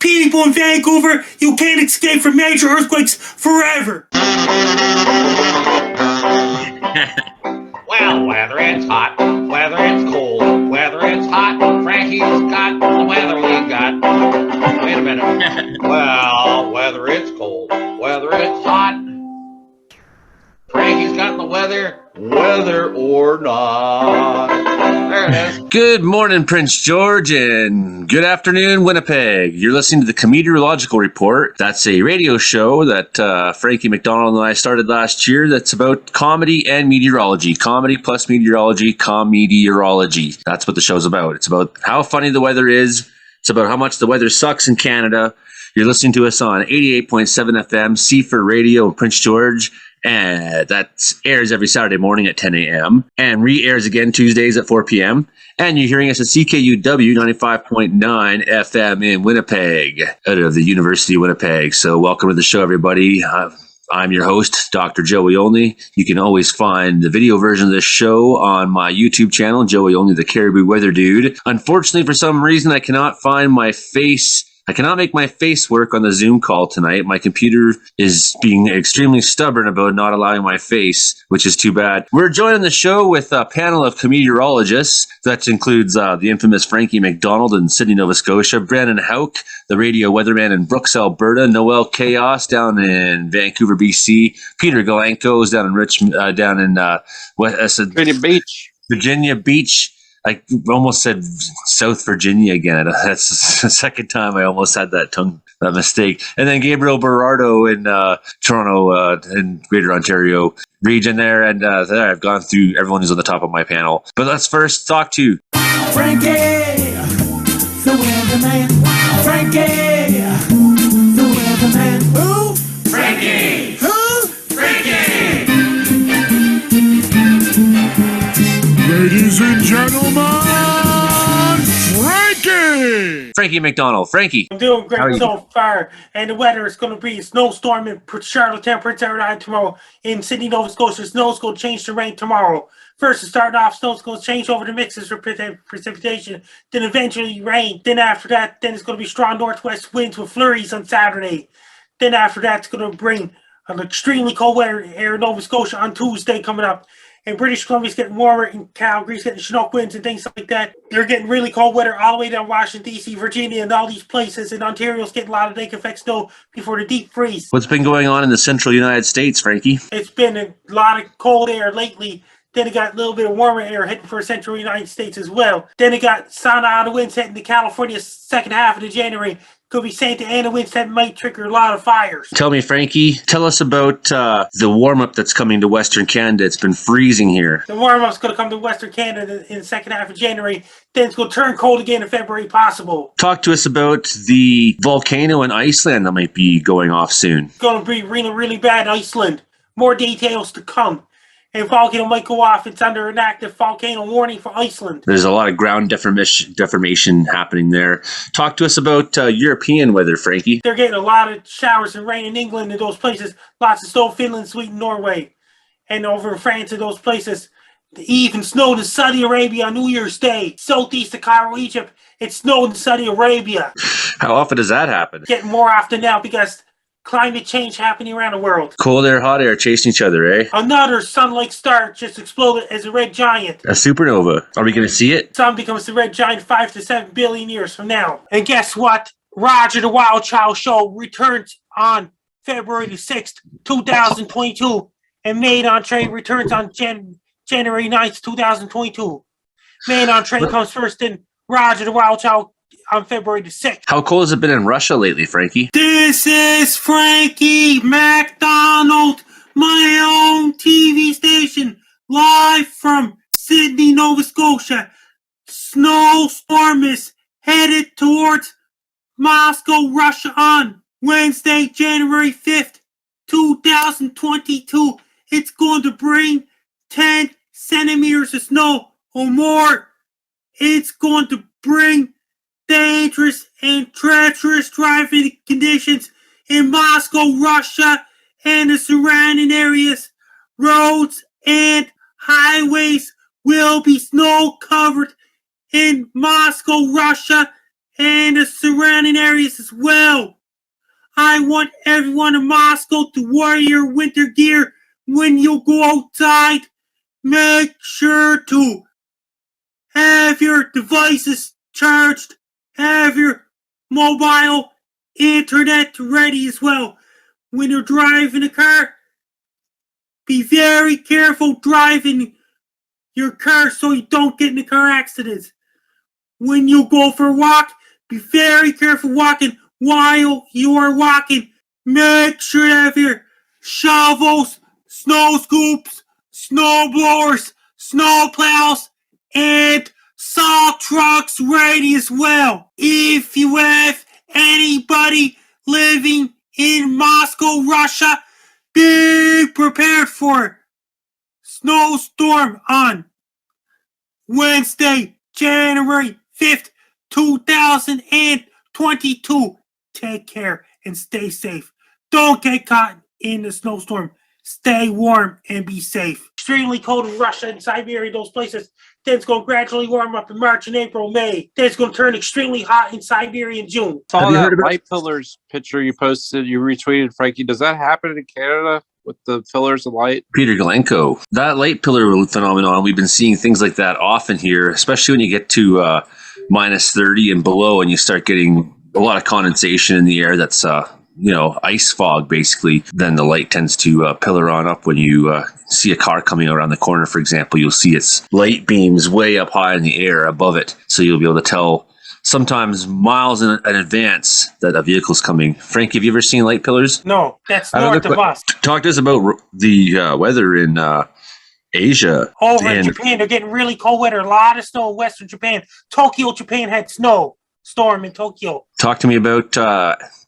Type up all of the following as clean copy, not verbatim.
People in Vancouver, you can't escape from major earthquakes forever. Well, whether it's hot, whether it's cold, whether it's hot, Frankie's got the weather we got. Wait a minute. Well, whether it's cold, whether it's hot, Frankie's got the weather, whether or not. There it is. Good morning, Prince George, and good afternoon, Winnipeg. You're listening to the Comedeorological Report. That's a radio show that Frankie, MacDonald, and I started last year that's about comedy and meteorology. Comedy plus meteorology, Comedeorology. That's what the show's about. It's about how funny the weather is. It's about how much the weather sucks in Canada. You're listening to us on 88.7 FM, CFUR Radio in Prince George. And that airs every Saturday morning at 10 a.m. and re-airs again Tuesdays at 4 p.m. And you're hearing us at CKUW 95.9 FM in Winnipeg, out of the University of Winnipeg. So welcome to the show, everybody. I'm your host, Dr. Joey Only. You can always find the video version of this show on my YouTube channel, Joey Only, the Caribou Weather Dude. Unfortunately, for some reason, I cannot find my face. I cannot make my face work on the Zoom call tonight. My computer is being extremely stubborn about not allowing my face, which is too bad. We're joining the show with a panel of cometeorologists. That includes the infamous Frankie MacDonald in Sidney, Nova Scotia, Brandon Houck, the radio weatherman in Brooks, Alberta, Noelle Chaos down in Vancouver, BC, Peter Galanko is down in Virginia Beach. I almost said South Virginia again. That's the second time I almost had that mistake. And then Gabriel Berardo in Toronto and Greater Ontario region there. And there I've gone through everyone who's on the top of my panel. But let's first talk to Frankie, the weatherman. Frankie, the weatherman. Who? Frankie. Who? Frankie. Ladies and gentlemen, Frankie MacDonald. Frankie. I'm doing great so far, and the weather is going to be a snowstorm in Charlottetown, Prince Edward tomorrow. In Sidney, Nova Scotia, snow's going to change to rain tomorrow. First, to start off, snow's going to change over to mixes for precipitation, then eventually rain. Then after that, then it's going to be strong northwest winds with flurries on Saturday. Then after that, it's going to bring an extremely cold weather here in Nova Scotia on Tuesday coming up. And British Columbia's getting warmer, and Calgary's getting Chinook winds and things like that. They're getting really cold weather all the way down Washington, D.C., Virginia, and all these places. And Ontario's getting a lot of lake effect snow before the deep freeze. What's been going on in the central United States, Frankie? It's been a lot of cold air lately. Then it got a little bit of warmer air hitting for central United States as well. Then it got Santa Ana winds hitting the California second half of the January. Could be Santa Ana winds that might trigger a lot of fires. Tell me, Frankie, tell us about the warm-up that's coming to Western Canada. It's been freezing here. The warm-up's going to come to Western Canada in the second half of January. Then it's going to turn cold again in February possible. Talk to us about the volcano in Iceland that might be going off soon. It's going to be really, really bad in Iceland. More details to come. A volcano might go off. It's under an active volcano warning for Iceland. There's a lot of ground deformation happening there. Talk to us about European weather, Frankie. They're getting a lot of showers and rain in England and those places. Lots of snow, Finland, Sweden, Norway. And over in France and those places. Even snowed in Saudi Arabia on New Year's Day. Southeast of Cairo, Egypt. It snowed in Saudi Arabia. How often does that happen? Getting more often now because climate change happening around the world. Cold air, hot air chasing each other, eh? Another sun-like star just exploded as a red giant. A supernova. Are we going to see it? Sun becomes the red giant 5 to 7 billion years from now. And guess what? Roger the Wild Child Show returns on February the 6th, 2022. And Made on Train returns on January 9th, 2022. Made on Train comes first in Roger the Wild Child on February the 6th. How cold has it been in Russia lately, Frankie? This is Frankie MacDonald, my own TV station, live from Sidney, Nova Scotia. Snowstorm is headed towards Moscow, Russia on Wednesday, January 5th, 2022. It's going to bring 10 centimeters of snow or more. It's going to bring dangerous and treacherous driving conditions in Moscow, Russia, and the surrounding areas. Roads and highways will be snow-covered in Moscow, Russia, and the surrounding areas as well. I want everyone in Moscow to wear your winter gear when you go outside. Make sure to have your devices charged, have your mobile internet ready as well. When you're driving a car, be very careful driving your car so you don't get in a car accident. When you go for a walk, be very careful walking. While you are walking, make sure to have your shovels, snow scoops, snow blowers, snow plows, and salt trucks ready as well. If you have anybody living in Moscow, Russia, be prepared for Snowstorm on Wednesday, January 5th, 2022. Take care and stay safe. Don't get caught in the snowstorm. Stay warm and be safe. Extremely cold in Russia and Siberia, those places. Then it's going to gradually warm up in March and April, May. Then it's going to turn extremely hot in Siberia in June. Saw that light pillars picture you posted, you retweeted, Frankie. Does that happen in Canada with the pillars of light? Peter Galanko. That light pillar phenomenon, we've been seeing things like that often here, especially when you get to minus 30 and below and you start getting a lot of condensation in the air that's ice fog basically. Then the light tends to pillar on up. When you see a car coming around the corner, for example, you'll see its light beams way up high in the air above it, so you'll be able to tell sometimes miles in advance that a vehicle's coming. Frank, have you ever seen light pillars? No, that's north of us. Talk to us about the weather in Asia. Over in Japan, they're getting really cold weather. A lot of snow in western Japan. Tokyo, Japan had snow. Storm in Tokyo. Talk to me about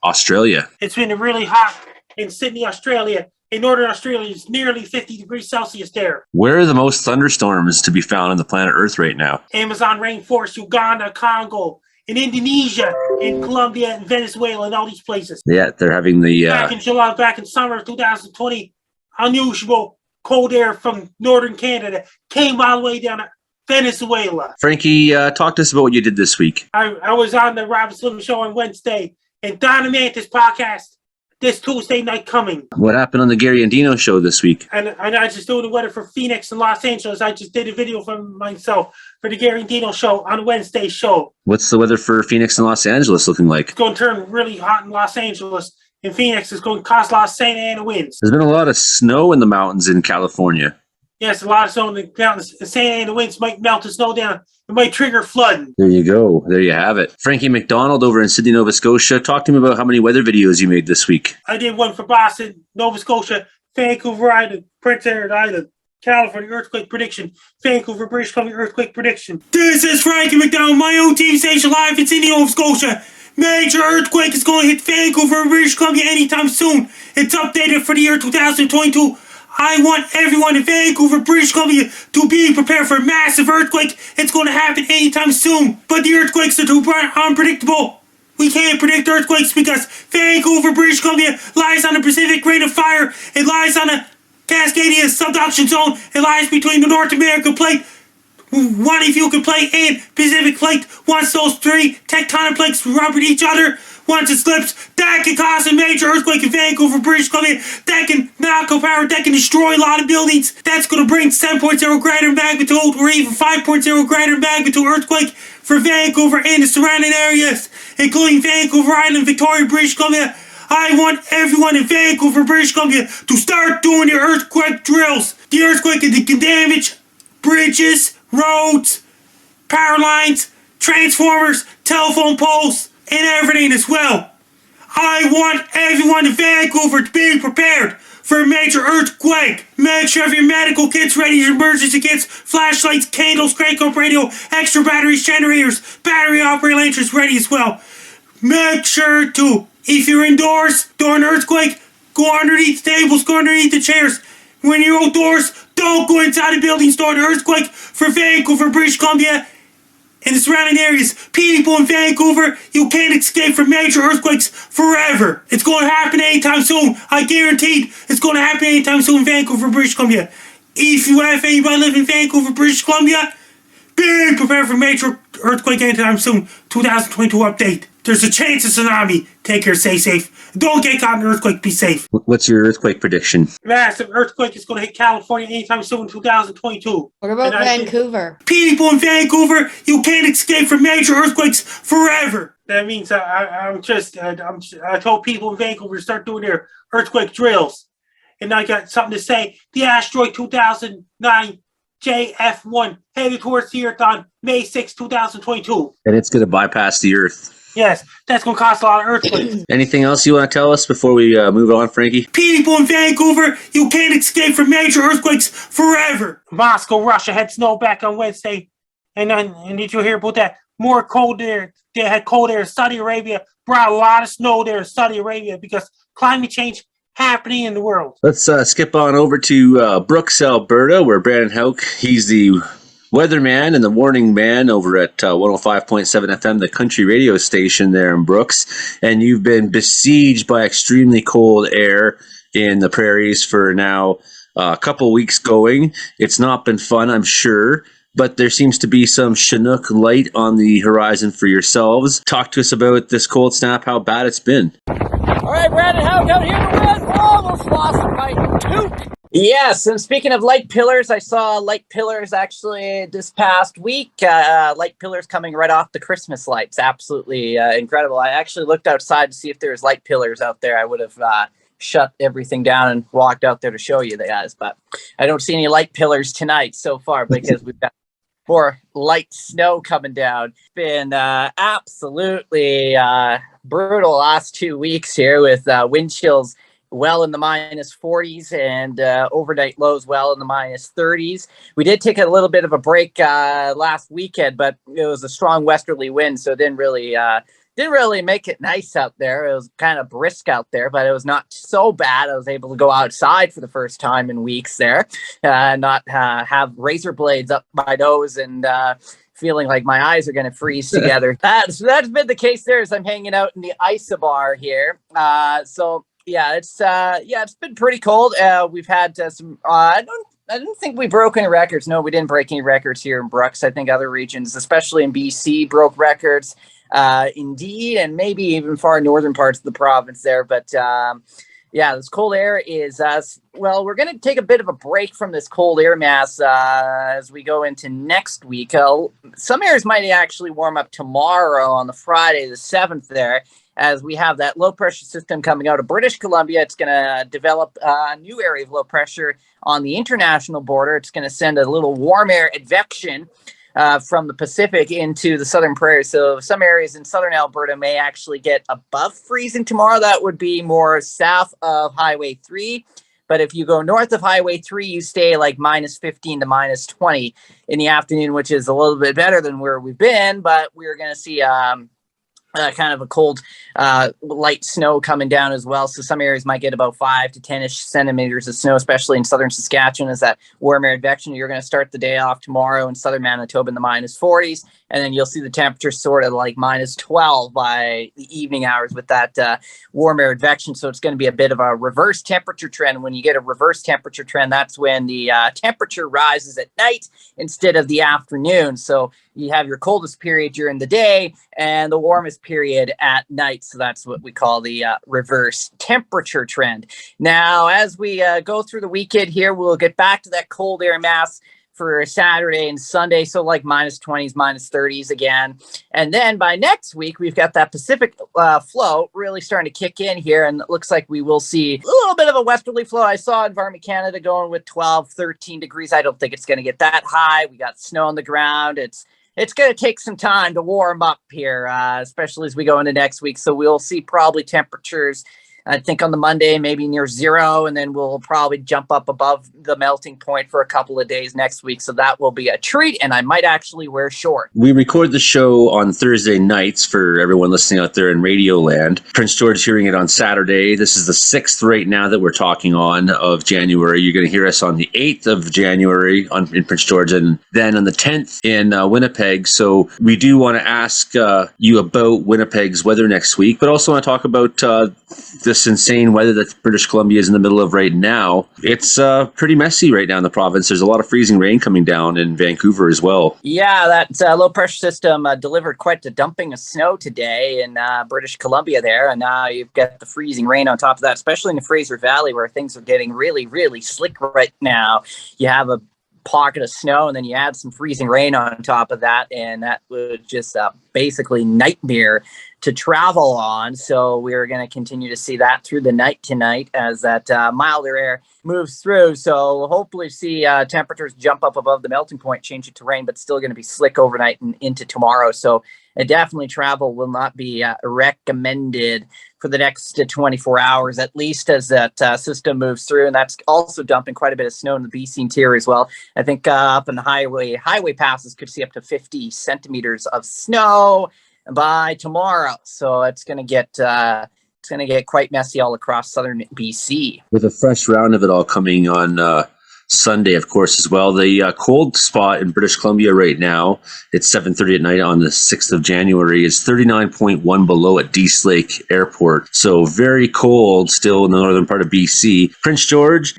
Australia. It's been really hot in Sydney, Australia. In northern Australia, it's nearly 50 degrees Celsius there. Where are the most thunderstorms to be found on the planet Earth right now? Amazon rainforest, Uganda, Congo, in Indonesia, in Colombia, and Venezuela, and all these places. Yeah, they're having the... Back in summer of 2020, unusual cold air from northern Canada came all the way down to Venezuela. Frankie, talk to us about what you did this week. I was on the Rob Slim Show on Wednesday, and Donna Mantis podcast this Tuesday night coming. What happened on the Gary and Dino show this week? And I just doing the weather for Phoenix and Los Angeles. I just did a video for myself for the Gary and Dino show on Wednesday's show. What's the weather for Phoenix and Los Angeles looking like? It's going to turn really hot in Los Angeles. In Phoenix, it's going to cause a lot of Santa Ana winds. There's been a lot of snow in the mountains in California. Yes, a lot of snow in the mountains. Santa Ana winds might melt the snow down. It might trigger flooding. There you go. There you have it. Frankie MacDonald over in Sidney, Nova Scotia. Talk to me about how many weather videos you made this week. I did one for Boston, Nova Scotia, Vancouver Island, Prince Edward Island, California earthquake prediction, Vancouver, British Columbia earthquake prediction. This is Frankie MacDonald, my own TV station live in Sidney, Nova Scotia. Major earthquake is going to hit Vancouver, British Columbia anytime soon. It's updated for the year 2022. I want everyone in Vancouver, British Columbia to be prepared for a massive earthquake. It's going to happen anytime soon. But the earthquakes are too unpredictable. We can't predict earthquakes because Vancouver, British Columbia lies on the Pacific Ring of Fire. It lies on a Cascadia subduction zone. It lies between the North American plate, Winnipeg plate, and Pacific plate. Once those three tectonic plates rub at each other, once it slips, that can cause a major earthquake in Vancouver, British Columbia. That can knock out power, that can destroy a lot of buildings. That's going to bring 7.0 greater magnitude or even 5.0 greater magnitude earthquake for Vancouver and the surrounding areas, including Vancouver Island, Victoria, British Columbia. I want everyone in Vancouver, British Columbia to start doing the earthquake drills. The earthquake can damage bridges, roads, power lines, transformers, telephone poles, and everything as well. I want everyone in Vancouver to be prepared for a major earthquake. Make sure you have your medical kits ready, your emergency kits, flashlights, candles, crank-up radio, extra batteries, generators, battery operated lanterns ready as well. Make sure to, if you're indoors during an earthquake, go underneath the tables, go underneath the chairs. When you're outdoors, don't go inside the buildings during an earthquake for Vancouver, British Columbia, and the surrounding areas. People in Vancouver, you can't escape from major earthquakes forever. It's going to happen anytime soon. I guaranteed it's going to happen anytime soon in Vancouver, British Columbia. If you have anybody living in Vancouver, British Columbia, be prepared for major earthquake anytime soon. 2022 update. There's a chance of tsunami. Take care, stay safe. Don't get caught in an earthquake, be safe. What's your earthquake prediction? Massive earthquake is going to hit California anytime soon in 2022. What about Vancouver? People in Vancouver, you can't escape from major earthquakes forever. That means I told people in Vancouver to start doing their earthquake drills. And I got something to say. The asteroid 2009 JF1 headed towards the Earth on May 6, 2022. And it's going to bypass the Earth. Yes, that's going to cause a lot of earthquakes. Anything else you want to tell us before we move on, Frankie? People in Vancouver, you can't escape from major earthquakes forever. Moscow, Russia had snow back on Wednesday. And did you hear about that? More cold air. They had cold air. Saudi Arabia brought a lot of snow there in Saudi Arabia because climate change happening in the world. Let's skip on over to Brooks, Alberta, where Brandon Houck, he's the weatherman and the warning man over at 105.7 FM, the country radio station there in Brooks. And you've been besieged by extremely cold air in the prairies for now a couple weeks going. It's not been fun, I'm sure, but there seems to be some Chinook light on the horizon for yourselves. Talk to us about this cold snap, how bad it's been. All right, Brandon, Houck out here to Red. Almost lost my toot. Yes, and speaking of light pillars, I saw light pillars actually this past week. Light pillars coming right off the Christmas lights. Absolutely incredible. I actually looked outside to see if there was light pillars out there. I would have shut everything down and walked out there to show you the guys, but I don't see any light pillars tonight so far because we've got more light snow coming down. It's been absolutely brutal last 2 weeks here with wind chills well in the minus 40s and overnight lows well in the minus 30s. We did take a little bit of a break last weekend, but it was a strong westerly wind, so it didn't really make it nice out there. It was kind of brisk out there, but it was not so bad. I was able to go outside for the first time in weeks there, not have razor blades up my nose and feeling like my eyes are going to freeze together. That's been the case there as I'm hanging out in the isobar here. It's been pretty cold. We've had some, I don't think we broke any records. No, we didn't break any records here in Brooks. I think other regions, especially in BC, broke records. Indeed, and maybe even far northern parts of the province there. But this cold air is we're going to take a bit of a break from this cold air mass as we go into next week. Some areas might actually warm up tomorrow on the Friday, the 7th there, as we have that low pressure system coming out of British Columbia. It's going to develop a new area of low pressure on the international border. It's going to send a little warm air advection from the Pacific into the southern prairies. So some areas in southern Alberta may actually get above freezing tomorrow. That would be more south of Highway 3. But if you go north of Highway 3, you stay like minus 15 to minus 20 in the afternoon, which is a little bit better than where we've been. But we're going to see kind of a cold light snow coming down as well. So some areas might get about 5 to 10-ish centimeters of snow, especially in southern Saskatchewan, as that warm air advection. You're going to start the day off tomorrow in southern Manitoba in the minus 40s, and then you'll see the temperature sort of like minus 12 by the evening hours with that warm air advection. So it's going to be a bit of a reverse temperature trend. When you get a reverse temperature trend, that's when the temperature rises at night instead of the afternoon. So you have your coldest period during the day and the warmest period at night. So that's what we call the reverse temperature trend. Now, as we go through the weekend here, we'll get back to that cold air mass for Saturday and Sunday. So like minus 20s, minus 30s again. And then by next week, we've got that Pacific flow really starting to kick in here. And it looks like we will see a little bit of a westerly flow. I saw Environment Canada going with 12, 13 degrees. I don't think it's going to get that high. We got snow on the ground. It's going to take some time to warm up here, especially as we go into next week. So we'll see probably temperatures, I think on the Monday, maybe near zero, and then we'll probably jump up above the melting point for a couple of days next week. So that will be a treat, and I might actually wear shorts. We record the show on Thursday nights for everyone listening out there in Radio Land. Prince George hearing it on Saturday. This is the 6th right now that we're talking on of January. You're going to hear us on the 8th of January in Prince George, and then on the 10th in Winnipeg. So we do want to ask you about Winnipeg's weather next week, but also want to talk about this insane weather that British Columbia is in the middle of right now, it's pretty messy right now in the province. There's a lot of freezing rain coming down in Vancouver as well. Yeah, that low pressure system delivered quite the dumping of snow today in British Columbia there. And now you've got the freezing rain on top of that, especially in the Fraser Valley where things are getting really, really slick right now. You have a pocket of snow and then you add some freezing rain on top of that, and that was just basically nightmare to travel on. So we're going to continue to see that through the night tonight as that milder air moves through. So hopefully see temperatures jump up above the melting point, change it to rain, but still going to be slick overnight and into tomorrow. So definitely travel will not be recommended for the next 24 hours, at least as that system moves through. And that's also dumping quite a bit of snow in the BC interior as well. I think up in the highway passes could see up to 50 centimeters of snow by tomorrow. So it's going to get quite messy all across southern BC. With a fresh round of it all coming on Sunday, of course, as well. The cold spot in British Columbia right now, it's 7:30 at night on the 6th of January, is 39.1 below at Dease Lake Airport. So very cold still in the northern part of BC. Prince George,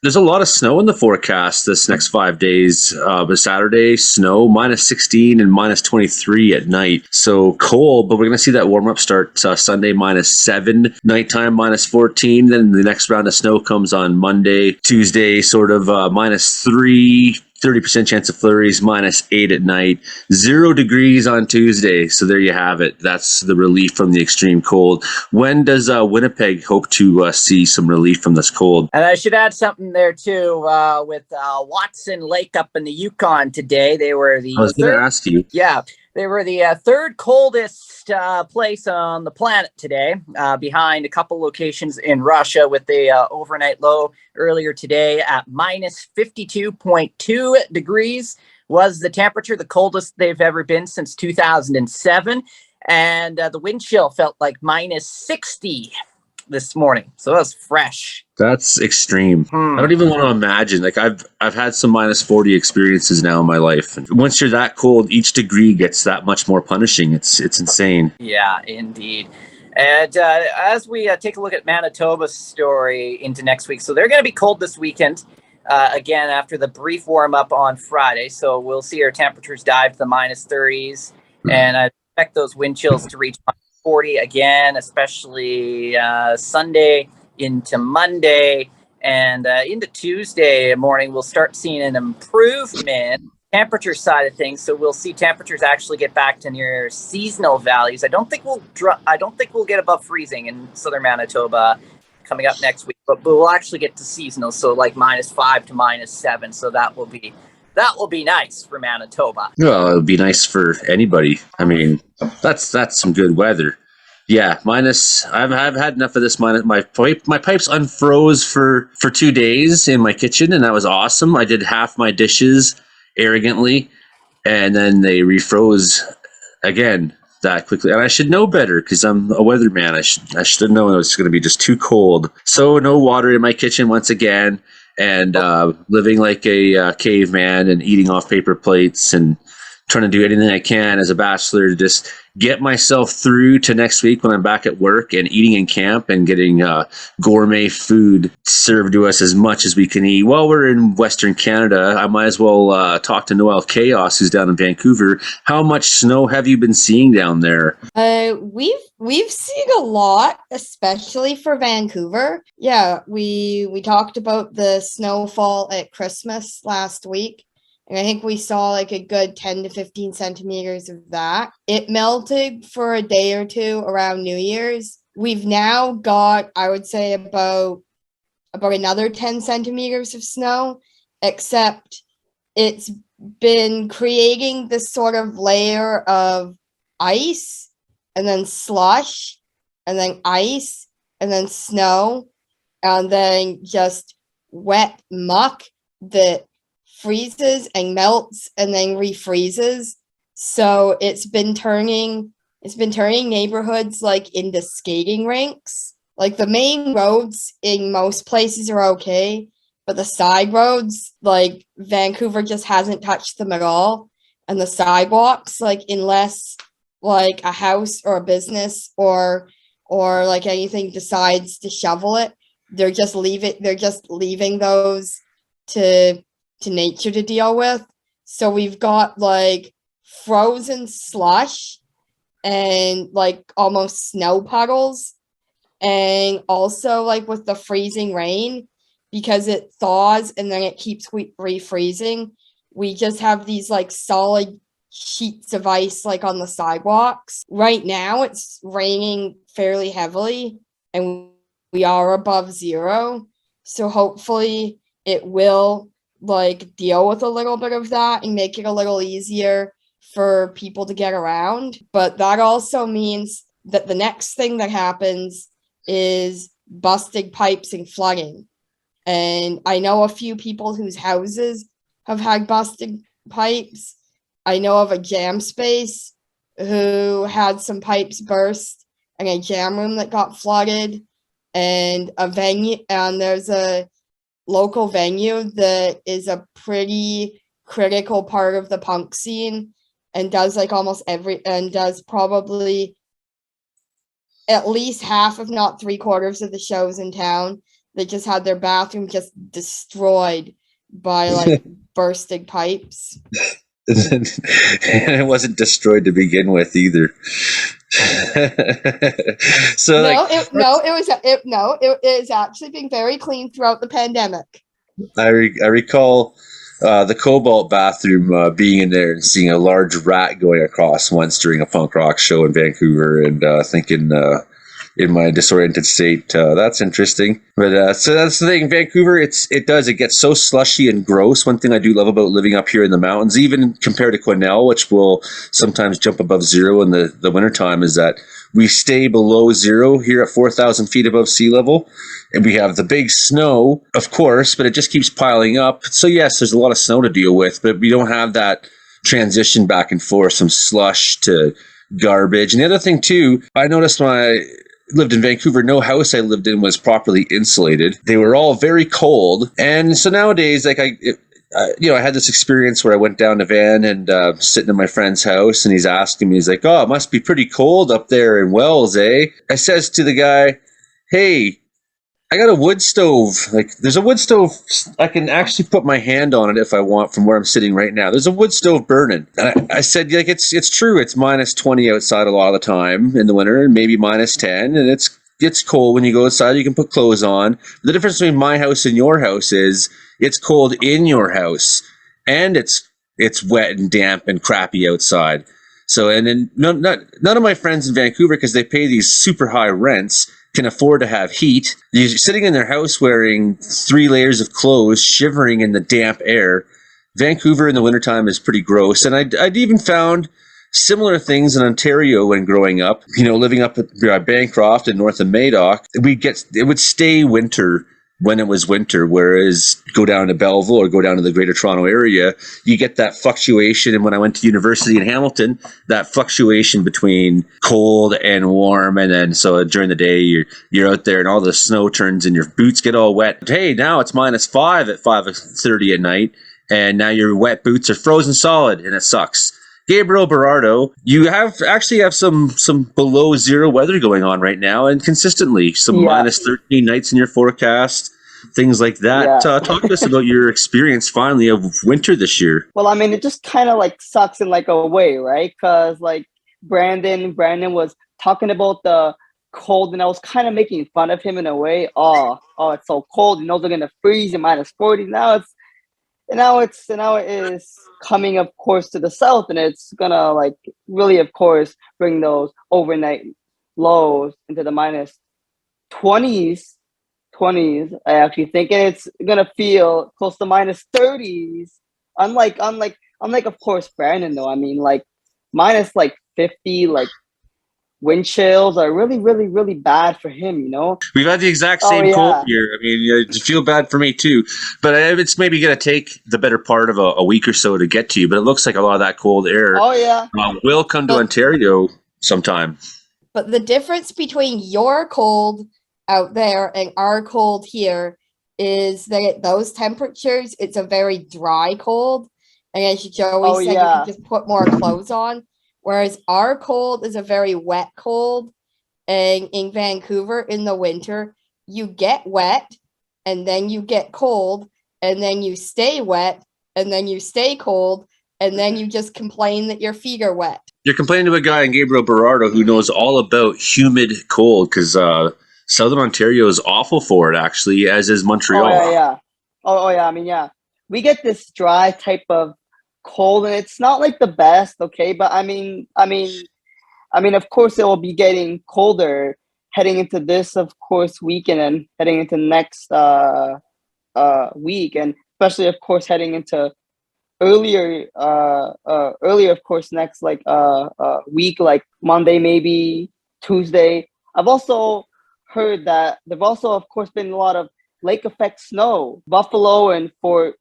there's a lot of snow in the forecast this next 5 days. But Saturday, snow, -16 and -23 at night. So cold, but we're going to see that warm up start Sunday, -7, nighttime -14. Then the next round of snow comes on Monday, Tuesday, sort of -3, 30% chance of flurries, -8 at night, 0 degrees on Tuesday. So there you have it. That's the relief from the extreme cold. When does Winnipeg hope to see some relief from this cold? And I should add something there too with Watson Lake up in the Yukon today. They were the I was going to ask you. Yeah, they were the third coldest place on the planet today, behind a couple locations in Russia, with the overnight low earlier today at -52.2 degrees was the temperature, the coldest they've ever been since 2007. And the wind chill felt like -60 this morning. So that was fresh. That's extreme. I don't even want to imagine. Like I've had some -40 experiences now in my life. And once you're that cold, each degree gets that much more punishing. It's insane. Yeah, indeed. And as we take a look at Manitoba's story into next week, so they're going to be cold this weekend, again, after the brief warm-up on Friday. So we'll see our temperatures dive to the -30s, and I expect those wind chills to reach 40 again, especially Sunday into Monday, and into Tuesday morning. We'll start seeing an improvement temperature side of things, so we'll see temperatures actually get back to near seasonal values. I don't think we'll get above freezing in southern Manitoba coming up next week, but we'll actually get to seasonal, so like -5 to -7. So that will be nice for Manitoba. Well, it would be nice for anybody. I mean, that's some good weather. Yeah, I've had enough of this. My pipes unfroze for 2 days in my kitchen, and that was awesome. I did half my dishes arrogantly, and then they refroze again that quickly. And I should know better because I'm a weatherman. I should have known it was going to be just too cold. So no water in my kitchen once again, and living like a caveman and eating off paper plates and trying to do anything I can as a bachelor to just get myself through to next week when I'm back at work and eating in camp and getting gourmet food served to us as much as we can eat. While we're in Western Canada, I might as well talk to Noelle Chaos, who's down in Vancouver. How much snow have you been seeing down there? We've seen a lot, especially for Vancouver. Yeah, we talked about the snowfall at Christmas last week. And I think we saw like a good 10 to 15 centimeters of that. It melted for a day or two around New Year's. We've now got, I would say, about another 10 centimeters of snow, except it's been creating this sort of layer of ice and then slush and then ice and then snow and then just wet muck that freezes and melts and then refreezes. So it's been turning neighborhoods like into skating rinks. Like the main roads in most places are okay, but the side roads, like Vancouver just hasn't touched them at all. And the sidewalks, like unless like a house or a business or or like anything decides to shovel it, they're just leaving those to nature to deal with. So we've got like frozen slush and like almost snow puddles, and also like with the freezing rain, because it thaws and then it keeps refreezing, we just have these like solid sheets of ice like on the sidewalks. Right now it's raining fairly heavily and we are above zero, so hopefully it will like deal with a little bit of that and make it a little easier for people to get around. But that also means that the next thing that happens is busted pipes and flooding. And I know a few people whose houses have had busted pipes. I know of a jam space who had some pipes burst and a jam room that got flooded, and a venue, and there's a local venue that is a pretty critical part of the punk scene and does like does probably at least half, if not 3/4 of the shows in town. They just had their bathroom just destroyed by like bursting pipes. And it wasn't destroyed to begin with either. So it is actually being very clean throughout the pandemic. I recall the Cobalt bathroom being in there and seeing a large rat going across once during a punk rock show in Vancouver, and thinking in my disoriented state, that's interesting. But so that's the thing, Vancouver, it gets so slushy and gross. One thing I do love about living up here in the mountains, even compared to Quesnel, which will sometimes jump above zero in the wintertime, is that we stay below zero here at 4,000 feet above sea level. And we have the big snow, of course, but it just keeps piling up. So yes, there's a lot of snow to deal with, but we don't have that transition back and forth from slush to garbage. And the other thing too, I noticed when I lived in Vancouver, no house I lived in was properly insulated. They were all very cold. And so nowadays, like I had this experience where I went down to Van and sitting in my friend's house, and he's asking me, he's like, "Oh, it must be pretty cold up there in Wells, eh?" I says to the guy, "Hey, I got a wood stove. Like, there's a wood stove. I can actually put my hand on it if I want from where I'm sitting right now. There's a wood stove burning." And I said, like, it's true. It's minus 20 outside a lot of the time in the winter, and maybe minus 10. And it's cold when you go outside. You can put clothes on. The difference between my house and your house is it's cold in your house, and it's wet and damp and crappy outside. So, and then none of my friends in Vancouver, because they pay these super high rents, can afford to have heat. You're sitting in their house wearing 3 layers of clothes, shivering in the damp air. Vancouver in the wintertime is pretty gross. And I'd even found similar things in Ontario when growing up. You know, living up at Bancroft and north of Madoc, it would stay winter when it was winter, whereas go down to Belleville or go down to the Greater Toronto area, you get that fluctuation. And when I went to university in Hamilton, that fluctuation between cold and warm, and then so during the day you're out there and all the snow turns and your boots get all wet. Hey, now it's minus 5 at 5:30 at night, and now your wet boots are frozen solid, and it sucks. Gabriel Berardo, you have some below zero weather going on right now, and consistently some minus 13 nights in your forecast, things like that. Yeah. Talk to us about your experience finally of winter this year. Well, I mean, it just kind of like sucks in like a way, right? Because like Brandon was talking about the cold, and I was kind of making fun of him in a way. Oh, it's so cold. You know, they're gonna freeze in minus 40. Now it is coming, of course, to the south, and it's gonna like really, of course, bring those overnight lows into the minus 20s. I actually think it's gonna feel close to minus 30s. Unlike, of course, Brandon though. I mean, like minus like 50, like wind chills are really, really, really bad for him, you know? We've had the exact same cold here. I mean, you feel bad for me too. But it's maybe going to take the better part of a week or so to get to you. But it looks like a lot of that cold air will come to Ontario sometime. But the difference between your cold out there and our cold here is that at those temperatures, it's a very dry cold. And as Joey said, you can just put more clothes on. Whereas our cold is a very wet cold, And in Vancouver in the winter, you get wet and then you get cold and then you stay wet and then you stay cold and then you just complain that your feet are wet. You're complaining to a guy in Gabriel Berardo who knows all about humid cold because Southern Ontario is awful for it, actually, as is Montreal. Oh yeah. Oh yeah. I mean, yeah. We get this dry type of cold, and it's not like the best, okay? But I mean, of course, it will be getting colder heading into this, of course, weekend and heading into next week, and especially, of course, heading into earlier, of course, next week, like Monday, maybe Tuesday. I've also heard that there've also, of course, been a lot of lake effect snow. Buffalo and Fort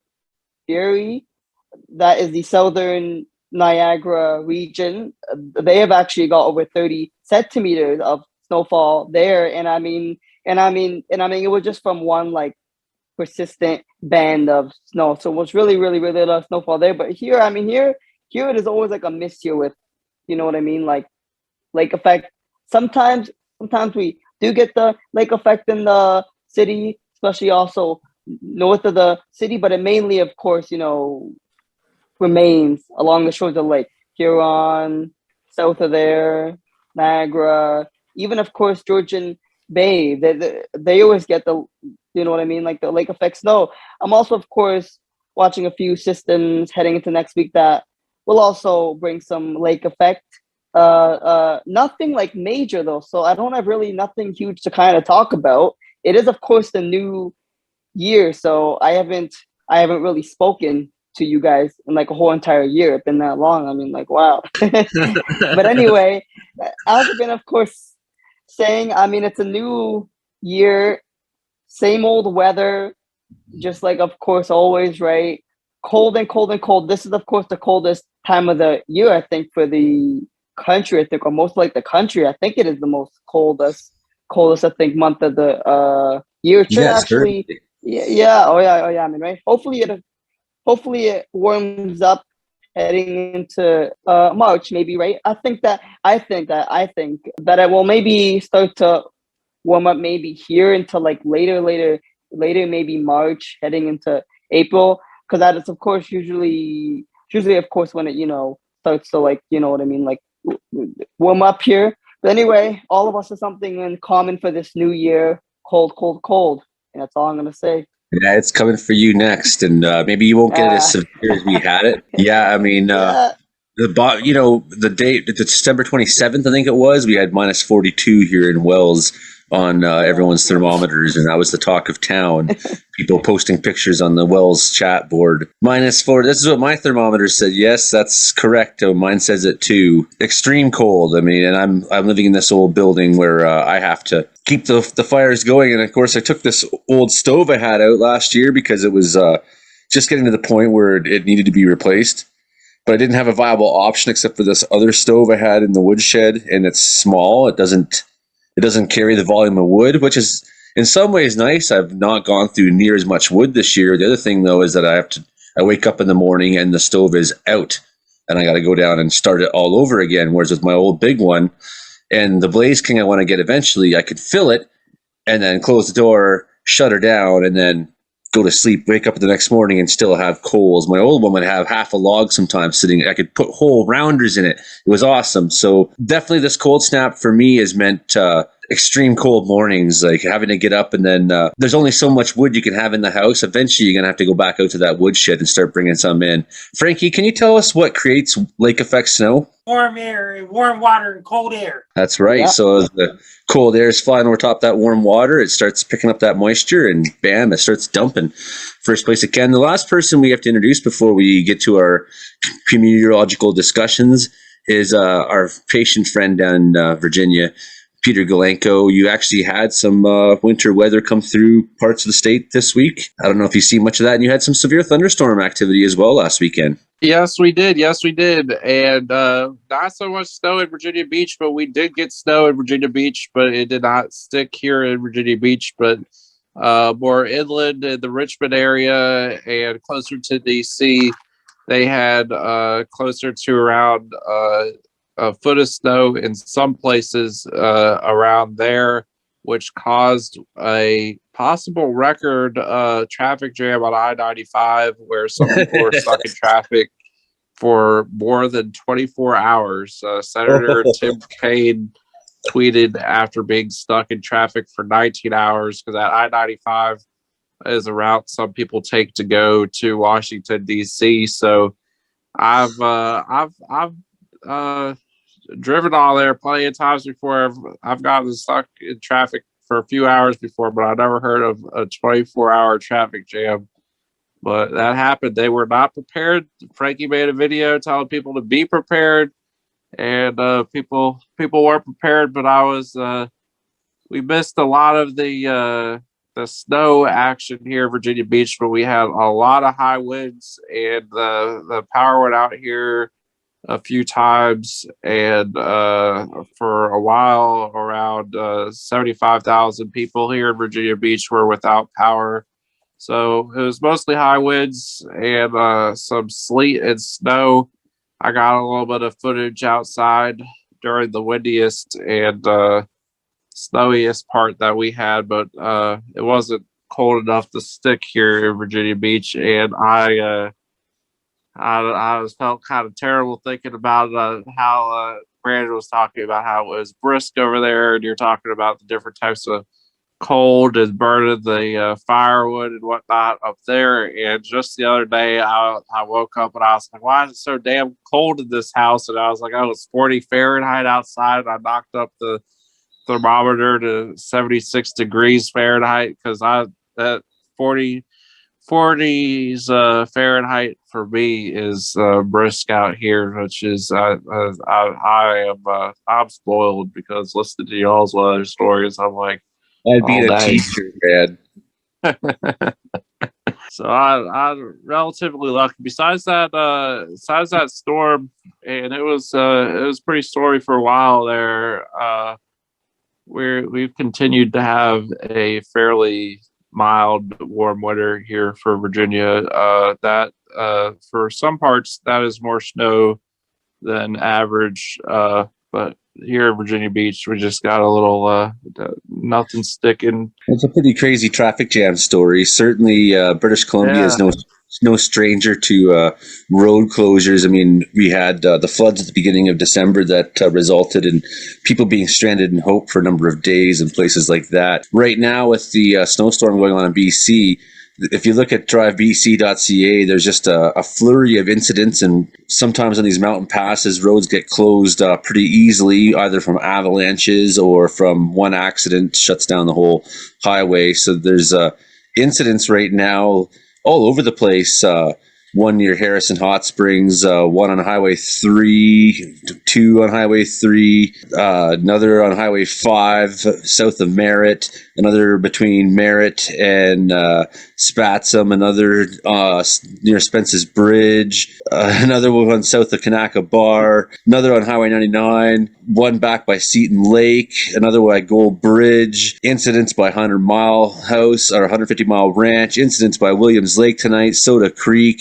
Erie, that is the southern Niagara region. They have actually got over 30 centimeters of snowfall there, and I mean, it was just from one like persistent band of snow. So it was really, really, really a lot of snowfall there. But here, here it is always like a mist here with, you know what I mean, like lake effect. Sometimes we do get the lake effect in the city, especially also north of the city, but it mainly, of course, remains along the shores of the lake. Huron, south of there, Niagara, even, of course, Georgian Bay. They always get the, you know what I mean, like the lake effect snow. I'm also, of course, watching a few systems heading into next week that will also bring some lake effect. Nothing like major though, so I don't have really nothing huge to kind of talk about. It is, of course, the new year, so I haven't really spoken to you guys in like a whole entire year. It's been that long. I mean, like, wow. But anyway, as I've been, of course, saying, I mean, it's a new year, same old weather, just like, of course, always, right? Cold and cold and cold. This is, of course, the coldest time of the year, I think, for the country, I think, or most like the country. I think it is the most coldest, I think, month of the year. Yes, Actually, yeah. Oh yeah. I mean, right? Hopefully it warms up heading into March, maybe, right? I think that it will maybe start to warm up maybe here into like later, maybe March, heading into April, because that is, of course, usually, of course, when it starts to, like, you know what I mean, like warm up here. But anyway, all of us have something in common for this new year: cold, cold, cold. And that's all I'm gonna say. Yeah, it's coming for you next, and maybe you won't get it as severe as we had it. Yeah, I mean, the date, December 27th, I think it was, we had minus 42 here in Wells on everyone's thermometers, and that was the talk of town. People posting pictures on the Wells chat board. -4. This is what my thermometer said. Yes, that's correct. Mine says it too. Extreme cold. I mean, and I'm living in this old building where I have to keep the fires going. And of course, I took this old stove I had out last year because it was just getting to the point where it needed to be replaced. But I didn't have a viable option except for this other stove I had in the woodshed, and it's small. It doesn't carry the volume of wood, which is in some ways nice. I've not gone through near as much wood this year. The other thing, though, is that I wake up in the morning and the stove is out, and I got to go down and start it all over again. Whereas with my old big one and the Blaze King I want to get eventually, I could fill it and then close the door, shut her down, and then go to sleep, wake up the next morning and still have coals. My old one would have half a log sometimes sitting. I could put whole rounders in it. It was awesome. So definitely this cold snap for me has meant extreme cold mornings, like having to get up, and then there's only so much wood you can have in the house. Eventually you're going to have to go back out to that woodshed and start bringing some in. Frankie, can you tell us what creates lake effect snow? Warm air, warm water, and cold air. That's right. Yeah. So as the cold air is flying over top that warm water, it starts picking up that moisture, and bam, it starts dumping first place it can. The last person we have to introduce before we get to our meteorological discussions is our patient friend down in Virginia, Peter Galanko. You actually had some winter weather come through parts of the state this week. I don't know if you see much of that, and you had some severe thunderstorm activity as well last weekend. Yes, we did. And not so much snow in Virginia Beach, but we did get snow in Virginia Beach, but it did not stick here in Virginia Beach, but more inland in the Richmond area and closer to DC. They had closer to around a foot of snow in some places around there, which caused a possible record traffic jam on I-95, where some people were stuck in traffic for more than 24 hours. Senator Tim Kaine tweeted after being stuck in traffic for 19 hours, because that I-95 is a route some people take to go to Washington, D.C. So I've driven all there plenty of times before. I've gotten stuck in traffic for a few hours before, but I never heard of a 24-hour traffic jam. But that happened. They were not prepared. Frankie made a video telling people to be prepared, and people weren't prepared. But we missed a lot of the snow action here in Virginia Beach, but we had a lot of high winds, and the power went out here a few times, and for a while around 75,000 people here in Virginia Beach were without power. So it was mostly high winds and some sleet and snow. I got a little bit of footage outside during the windiest and snowiest part that we had, but it wasn't cold enough to stick here in Virginia Beach, and I felt kind of terrible thinking about how Brandon was talking about how it was brisk over there, and you're talking about the different types of cold and burning the firewood and whatnot up there. And just the other day, I woke up and I was like, why is it so damn cold in this house? And I was like, oh, it's 40 Fahrenheit outside. And I knocked up the thermometer to 76 degrees Fahrenheit, because that 40s Fahrenheit for me is brisk out here, which is I'm spoiled, because listening to y'all's weather stories, I'm like, I'd be a teacher, man. So I'm relatively lucky. Besides that storm, and it was pretty stormy for a while there. We've continued to have a fairly mild, warm winter here for Virginia. That for some parts that is more snow than average, but here in Virginia Beach, we just got a little nothing sticking. It's a pretty crazy traffic jam story. Certainly, British Columbia is no stranger to road closures. I mean, we had the floods at the beginning of December that resulted in people being stranded in Hope for a number of days and places like that. Right now, with the snowstorm going on in BC, if you look at drivebc.ca, there's just a flurry of incidents, and sometimes on these mountain passes, roads get closed pretty easily, either from avalanches or from one accident shuts down the whole highway. So there's incidents right now all over the place. One near Harrison Hot Springs, one on Highway 3, two on Highway 3, another on Highway 5 south of Merritt, another between Merritt and Spatsam, another near Spence's Bridge, another one south of Kanaka Bar, another on Highway 99, one back by Seton Lake, another one at Gold Bridge, incidents by 100 Mile House or 150 Mile Ranch, incidents by Williams Lake tonight, Soda Creek,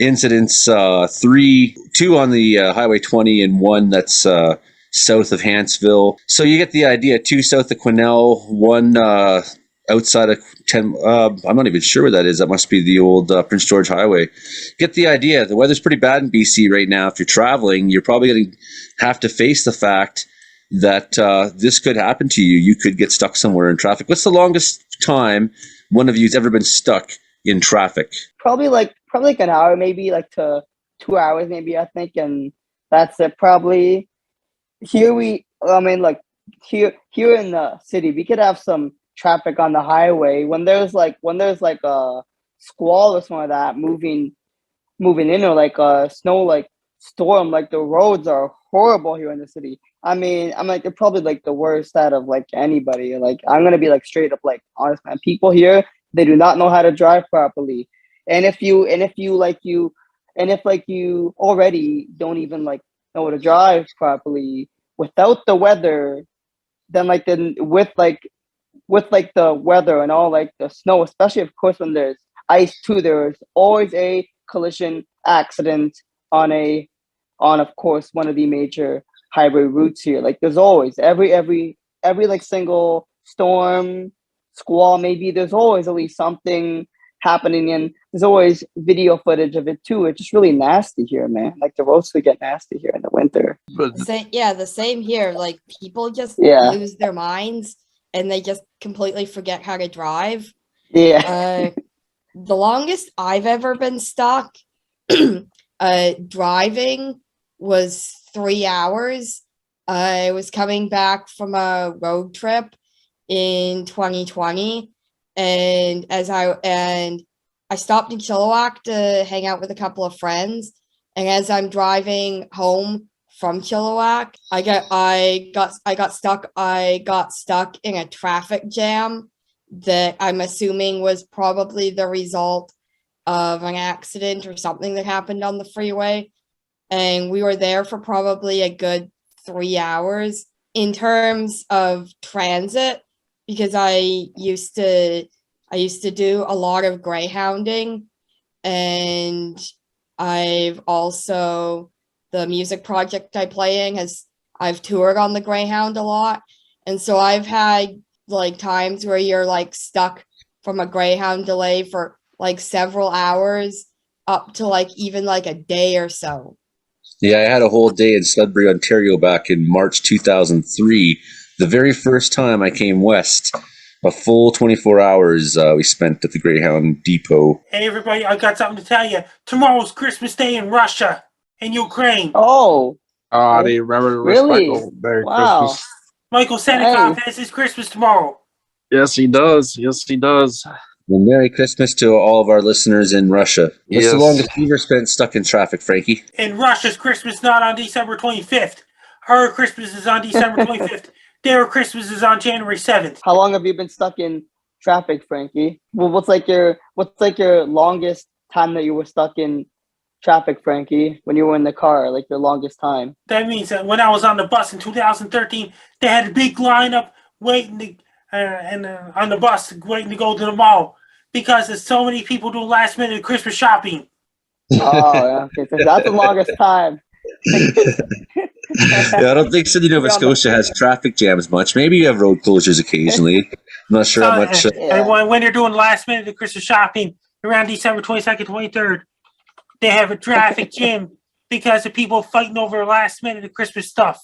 incidents, two on the Highway 20 and one that's south of Hanceville. So you get the idea. Two south of Quesnel, one outside of I'm not even sure where that is. That must be the old Prince George Highway. Get the idea. The weather's pretty bad in BC right now. If you're traveling, you're probably going to have to face the fact that this could happen to you. You could get stuck somewhere in traffic. What's the longest time one of you's ever been stuck in traffic? Probably like an hour, maybe like to 2 hours, maybe, I think, and that's it. Probably here here in the city, we could have some traffic on the highway when there's like a squall or something like that moving in, or like a snow like storm. Like the roads are horrible here in the city. I mean, I'm like, they're probably like the worst out of like anybody. Like, I'm gonna be like straight up like honest, man. People here, they do not know how to drive properly. And if you already don't even like know how to drive properly without the weather, then with the weather and all like the snow, especially of course when there's ice too, there's always a collision accident on of course one of the major hybrid routes here. Like there's always every like single storm, squall, maybe there's always at least something happening, and there's always video footage of it too. It's just really nasty here, man. Like the roads would get nasty here in the winter. But The same here. Like people just Yeah. lose their minds and they just completely forget how to drive. Yeah. The longest I've ever been stuck driving was 3 hours. I was coming back from a road trip in 2020, and I stopped in Chilliwack to hang out with a couple of friends. And as I'm driving home from Chilliwack, I got stuck in a traffic jam that I'm assuming was probably the result of an accident or something that happened on the freeway. And we were there for probably a good 3 hours. In terms of transit, because I used to do a lot of greyhounding, and I've also, the music project I play in I've toured on the Greyhound a lot, and so I've had like times where you're like stuck from a Greyhound delay for like several hours up to like even like a day or so. Yeah, I had a whole day in Sudbury, Ontario back in March 2003. The very first time I came west, a full 24 hours we spent at the Greyhound Depot. Hey, everybody, I got something to tell you. Tomorrow's Christmas Day in Russia and Ukraine. Oh, I didn't remember to wish Really? Michael Merry Wow. Christmas. Michael Senecoff Hey. has his Christmas tomorrow. Yes, he does. Yes, he does. Well, Merry Christmas to all of our listeners in Russia. What's Yes. the longest you've ever spent stuck in traffic, Frankie? And Russia's Christmas not on December 25th. Our Christmas is on December 25th. Their Christmas is on January 7th. How long have you been stuck in traffic, Frankie? Well, what's your longest time that you were stuck in traffic, Frankie, when you were in the car, like your longest time? That means that when I was on the bus in 2013, they had a big lineup waiting to, on the bus waiting to go to the mall because there's so many people doing last minute Christmas shopping. Oh, okay. So that's the longest time. Yeah, I don't think Sidney, Nova Scotia has traffic jams much. Maybe you have road closures occasionally. I'm not sure how much. And when they're doing last minute Christmas shopping around December 22nd, 23rd, they have a traffic jam because of people fighting over last minute Christmas stuff,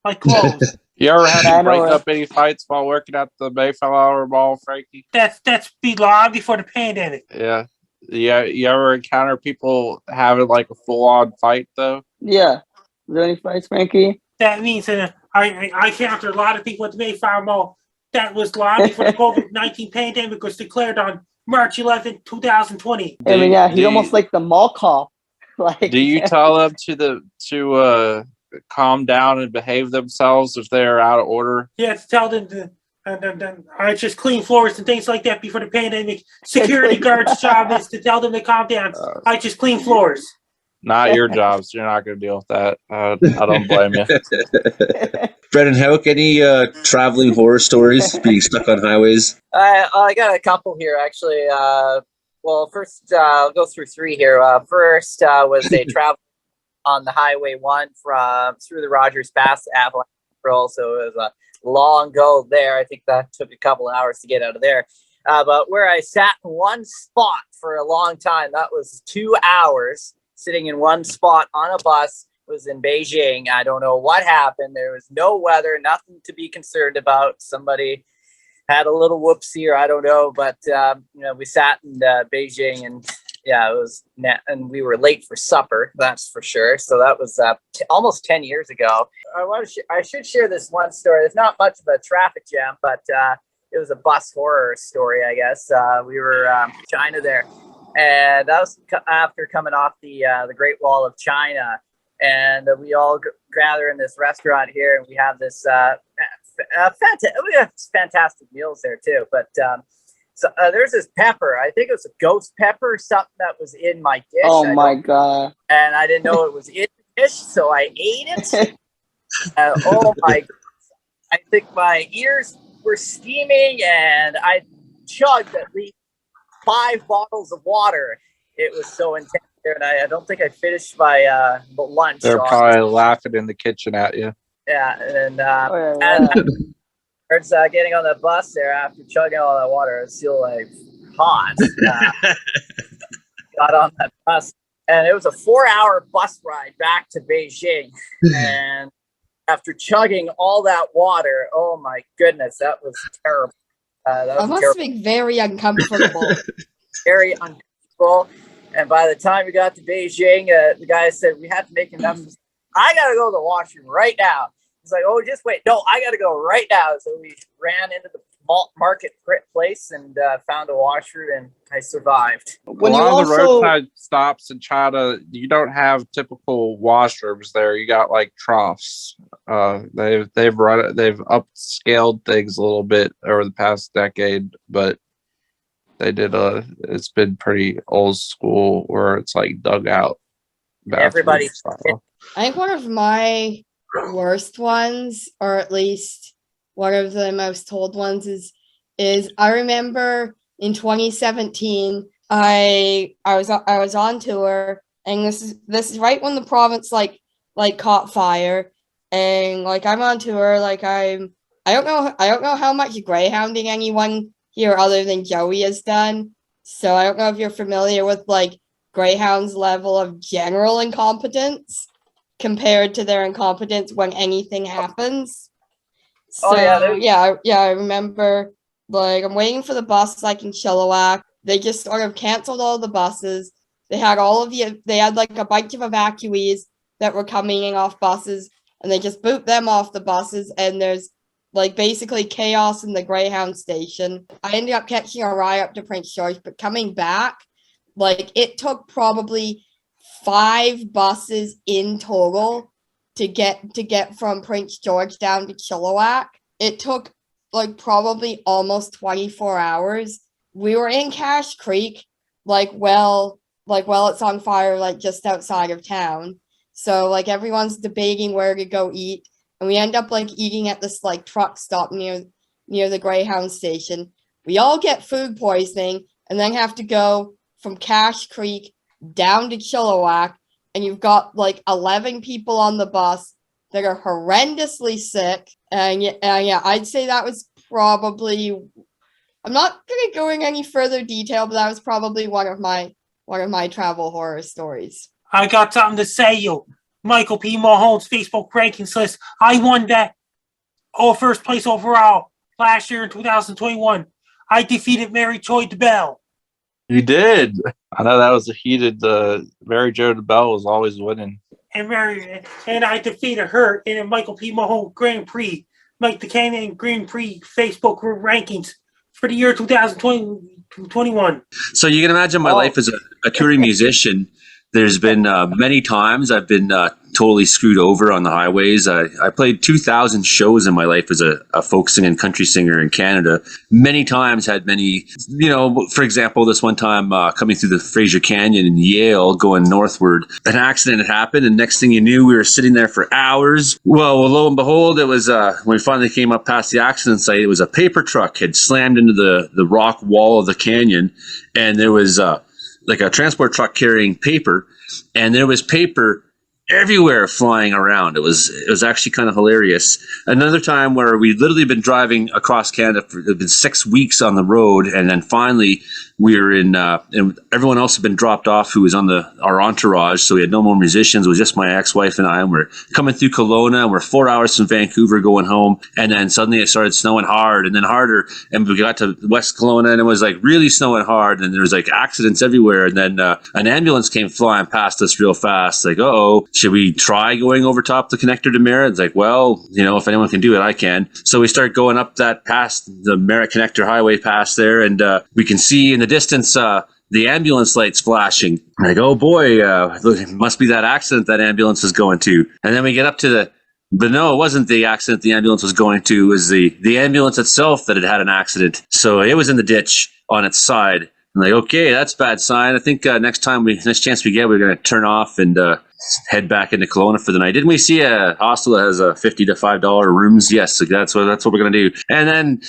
like clothes. You ever had I to break know. up any fights while working at the Mayflower Mall, Frankie? That's be long before the pandemic. Yeah. Yeah. You ever encounter people having like a full on fight though? Yeah. Is there any fights, Frankie? That means I encountered a lot of people at the Mayflower Mall. That was long before the COVID-19 pandemic was declared on March 11th, 2020. I mean, yeah, he's almost like the mall cop. Like, Do you tell them to calm down and behave themselves if they're out of order? Yeah, to tell them to I just clean floors and things like that before the pandemic. Security guards' job is to tell them to calm down. I just clean floors. Not your jobs. You're not going to deal with that. I don't blame you. Brendan Houck, any traveling horror stories, being stuck on highways? I got a couple here, actually. Well, first, I'll go through three here. First was a travel on the Highway 1 through the Rogers Pass to Avalanche Control. So it was a long go there. I think that took a couple hours to get out of there. But where I sat in one spot for a long time, that was 2 hours sitting in one spot on a bus, was in Beijing. I don't know what happened. There was no weather, nothing to be concerned about. Somebody had a little whoopsie, or I don't know, but we sat in Beijing, and yeah, it was, and we were late for supper, that's for sure. So that was almost 10 years ago. I should share this one story. It's not much of a traffic jam, but it was a bus horror story, I guess. We were China there, and that was after coming off the Great Wall of China, and we all gather in this restaurant here, and we have this we have fantastic meals there too. But so there's this pepper. I think it was a ghost pepper, something that was in my dish. Oh my god! And I didn't know it was in the dish, so I ate it. Oh my god! I think my ears were steaming, and I chugged at least 5 bottles of water. It was so intense there, and I don't think I finished my lunch. They're so probably laughing in the kitchen at you. Yeah, and Oh, yeah, yeah. It's getting on the bus there after chugging all that water. It was still like hot. Got on that bus, and it was a 4-hour bus ride back to Beijing. And after chugging all that water, oh my goodness, that was terrible. That must be very uncomfortable. Very uncomfortable. And by the time we got to Beijing, the guy said we had to make enough. I gotta go to the washroom right now. He's like, "Oh, just wait. No, I gotta go right now." So we ran into the market place and found a washroom, and I survived. When a you lot of the also- roadside stops in China, you don't have typical washrooms there. You got like troughs. They've upscaled things a little bit over the past decade, but it's been pretty old school where it's like dugout. Everybody. I think one of my worst ones, or at least one of the most told ones, is I remember in 2017 I was on tour, and this is right when the province like caught fire, and like I'm on tour, like I don't know how much greyhounding anyone here other than Joey has done, so I don't know if you're familiar with like greyhounds' level of general incompetence compared to their incompetence when anything happens. So I remember like I'm waiting for the bus like in Chilliwack. They just sort of canceled all the buses. They had like a bunch of evacuees that were coming in off buses, and they just boot them off the buses, and there's like basically chaos in the Greyhound station. I ended up catching a ride up to Prince George, but coming back, like it took probably 5 buses in total to get from Prince George down to Chilliwack. It took like probably almost 24 hours. We were in Cache Creek, well it's on fire, like just outside of town. So like everyone's debating where to go eat, and we end up like eating at this like truck stop near the Greyhound station. We all get food poisoning and then have to go from Cache Creek down to Chilliwack, and you've got like 11 people on the bus that are horrendously sick. And yeah, I'd say that was probably, I'm not gonna go in any further detail, but that was probably one of my travel horror stories. I got something to say, you. Michael P. Mulholland's Facebook rankings list. I won that first place overall last year in 2021. I defeated Mary Joy DeBell. You did. I know that was a heated. Mary Jo DeBell was always winning. And I defeated her in a Michael P. Mulholland Grand Prix, Mike the Canyon Grand Prix Facebook rankings for the year 2021. So you can imagine my life as a touring musician. There's been many times I've been totally screwed over on the highways. I played 2,000 shows in my life as a folk singing and country singer in Canada. Many times had many, for example, this one time coming through the Fraser Canyon in Yale going northward, an accident had happened, and next thing you knew, we were sitting there for hours. Well, lo and behold, it was when we finally came up past the accident site, it was a paper truck had slammed into the rock wall of the canyon, and there was like a transport truck carrying paper, and there was paper everywhere flying around. It was actually kind of hilarious. Another time where we'd literally been driving across Canada for it'd been 6 weeks on the road, and then finally we were in and everyone else had been dropped off who was on our entourage, so we had no more musicians. It was just my ex-wife and I, and we're coming through Kelowna, and we're 4 hours from Vancouver going home, and then suddenly it started snowing hard and then harder, and we got to West Kelowna and it was like really snowing hard, and there was like accidents everywhere, and then an ambulance came flying past us real fast, like, uh-oh, should we try going over top the connector to Merritt? It's like, well, if anyone can do it, I can. So we start going up that past the Merritt Connector Highway past there, and we can see in the distance the ambulance lights flashing. Like, oh boy, it must be that accident that ambulance was going to. And then we get up to but no, it wasn't the accident the ambulance was going to. It was the ambulance itself that had an accident. So it was in the ditch on its side. I'm like, okay, that's a bad sign. I think next chance we get, we're going to turn off and head back into Kelowna for the night. Didn't we see a hostel that has a $50 to $5 rooms? Yes, that's what we're going to do. And then,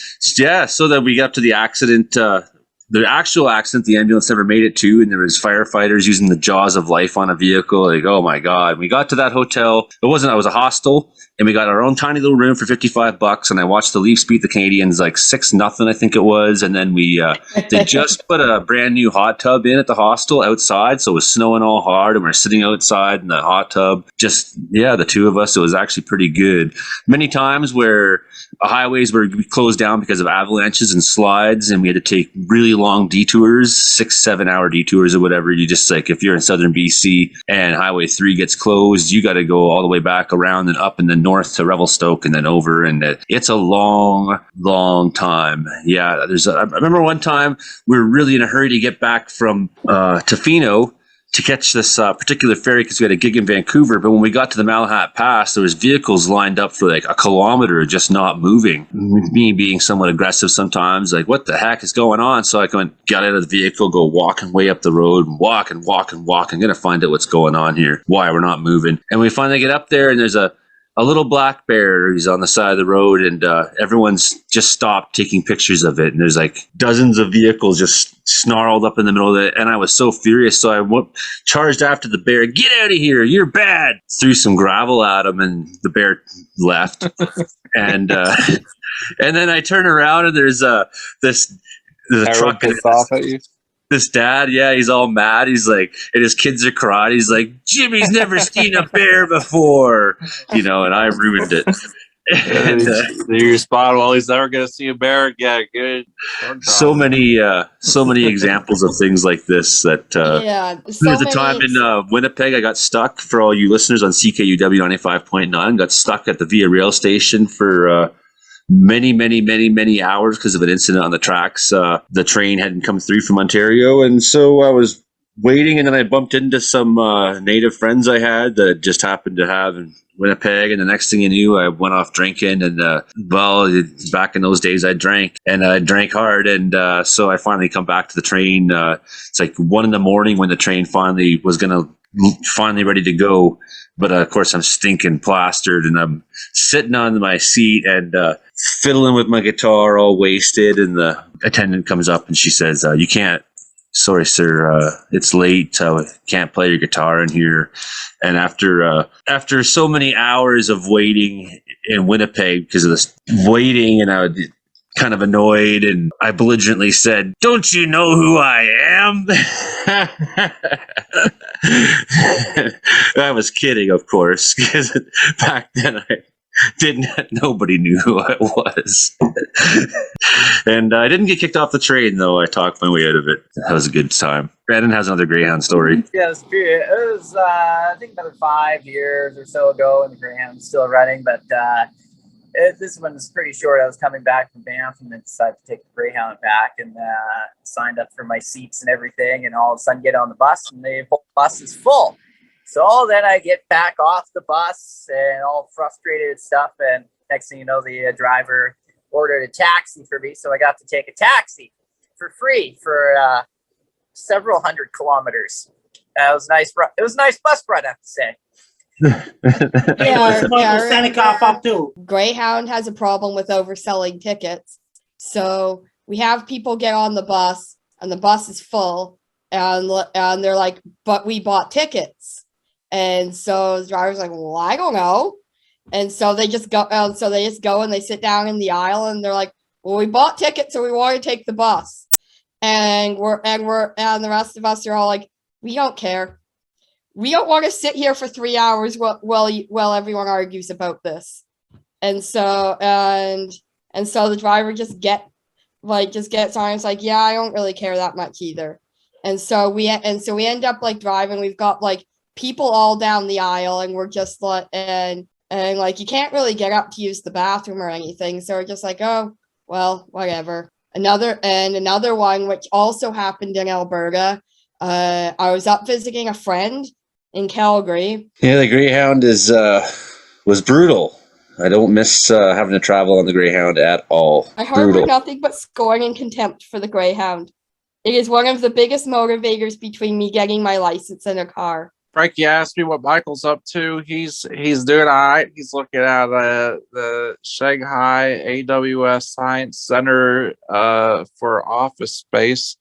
so that we got up to the accident the actual accident, the ambulance never made it to, and there was firefighters using the jaws of life on a vehicle. Like, oh my God. We got to that hotel. It was a hostel, and we got our own tiny little room for $55. And I watched the Leafs beat the Canadians like 6-0, I think it was. And then they just put a brand new hot tub in at the hostel outside. So it was snowing all hard, and we're sitting outside in the hot tub. Just, the two of us. It was actually pretty good. Many times where highways were closed down because of avalanches and slides, and we had to take really long detours, 6-7 hour detours or whatever. You just like, if you're in southern BC and Highway 3 gets closed, you got to go all the way back around and up and then north to Revelstoke and then over. And it's a long time. Yeah. I remember one time we were really in a hurry to get back from Tofino to catch this particular ferry because we had a gig in Vancouver. But when we got to the Malahat Pass, there was vehicles lined up for like a kilometer just not moving. Me being somewhat aggressive sometimes, like, what the heck is going on? So I got out of the vehicle, go walking way up the road, walk. I'm going to find out what's going on here, why we're not moving. And we finally get up there, and there's a little black bear who's on the side of the road, and everyone's just stopped taking pictures of it. And there's like dozens of vehicles just snarled up in the middle of it. And I was so furious. So I charged after the bear. Get out of here. You're bad. Threw some gravel at him, and the bear left. And then I turn around, and there's a truck off at you. This dad, he's all mad. He's like, and his kids are crying. He's like, Jimmy's never seen a bear before, and I ruined it. And, you respond, well, he's never going to see a bear again. Good. So many examples of things like this that, there's a time in Winnipeg, I got stuck, for all you listeners on CKUW 95.9, got stuck at the Via Rail station for, many hours because of an incident on the tracks. The train hadn't come through from Ontario, and so I was waiting, and then I bumped into some native friends I had that just happened to have in Winnipeg, and the next thing you knew, I went off drinking, and back in those days I drank, and I drank hard, and so I finally come back to the train. It's like 1 a.m. when the train finally ready to go. But of course, I'm stinking plastered, and I'm sitting on my seat and fiddling with my guitar, all wasted. And the attendant comes up and she says, "You can't. Sorry, sir. It's late. Can't play your guitar in here." And after so many hours of waiting in Winnipeg because of this waiting, and I was kind of annoyed, and I belligerently said, "Don't you know who I am?" I was kidding, of course, because back then nobody knew who I was. And I didn't get kicked off the train, though. I talked my way out of it. That was a good time. Brandon has another Greyhound story. Yeah, it was I think another 5 years or so ago, and the Greyhound's still running, but this one's pretty short. I was coming back from Banff, and then decided to take the Greyhound back, and signed up for my seats and everything, and all of a sudden get on the bus, and the whole bus is full. So then I get back off the bus and all frustrated and stuff, and next thing you know, the driver ordered a taxi for me, so I got to take a taxi for free for several hundred kilometers. It was nice. It was a nice bus ride, I have to say. Greyhound has a problem with overselling tickets. So we have people get on the bus, and the bus is full, and they're like, "But we bought tickets." And so the driver's like, "Well, I don't know." And so they just go, and they sit down in the aisle, and they're like, "Well, we bought tickets, so we want to take the bus." And the rest of us are all like, "We don't care. We don't want to sit here for 3 hours while everyone argues about this." And so the driver just gets on. It's like, "Yeah, I don't really care that much either." And so we end up like driving. We've got like people all down the aisle, and we're just like, and like, you can't really get up to use the bathroom or anything. So we're just like, "Oh, well, whatever." Another one, which also happened in Alberta. I was up visiting a friend in Calgary. Yeah, the Greyhound was brutal. I don't miss having to travel on the Greyhound at all. I harbor nothing but scorn and contempt for the Greyhound. It is one of the biggest motivators between me getting my license and a car. Frankie asked me what Michael's up to. He's doing all right. He's looking at the Shanghai AWS Science Center for office space.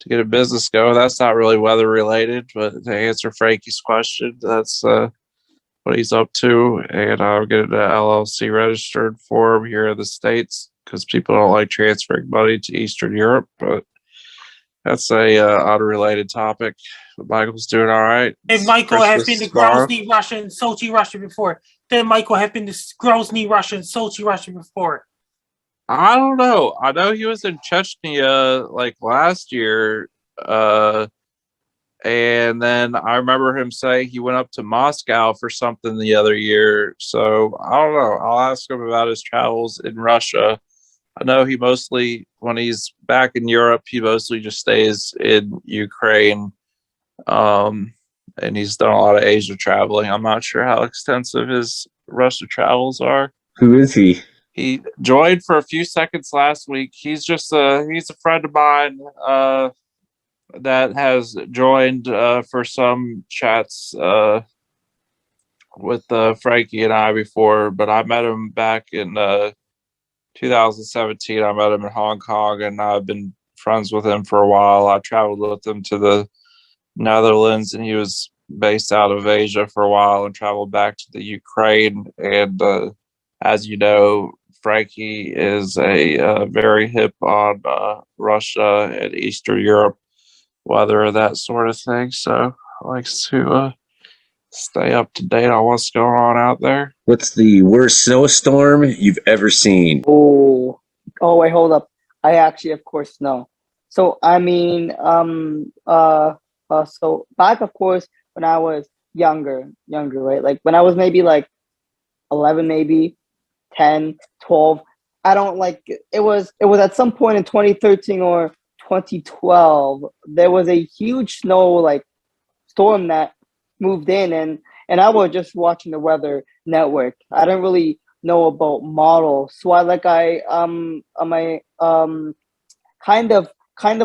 to get a business going. That's not really weather related, but to answer Frankie's question, that's what he's up to. And I'll get an LLC registered for him here in the States because people don't like transferring money to Eastern Europe. But that's a unrelated topic. But Michael's doing all right. And Michael has been to tomorrow. Grozny, Russia, and Sochi, Russia before. Then Michael has been to Grozny, Russia, and Sochi, Russia before. I don't know. I know he was in Chechnya like last year. And then I remember him saying he went up to Moscow for something the other year. So I don't know. I'll ask him about his travels in Russia. I know he mostly, when he's back in Europe, he mostly just stays in Ukraine. And he's done a lot of Asia traveling. I'm not sure how extensive his Russia travels are. Who is he? He joined for a few seconds last week. He's just he's a friend of mine that has joined for some chats with Frankie and I before, but I met him back in 2017. I met him in Hong Kong, and I've been friends with him for a while. I traveled with him to the Netherlands, and he was based out of Asia for a while and traveled back to the Ukraine. And as you know, Frankie is a very hip on Russia and Eastern Europe weather, that sort of thing. So likes to stay up to date on what's going on out there. What's the worst snowstorm you've ever seen? Oh, wait, hold up. I actually, of course, know. So, I mean, so back, of course, when I was younger, right? Like when I was maybe like 11, maybe 10, 12. I don't like it was at some point in 2013 or 2012. There was a huge snow like storm that moved in, and I was just watching the weather network. I didn't really know about models, so I kind of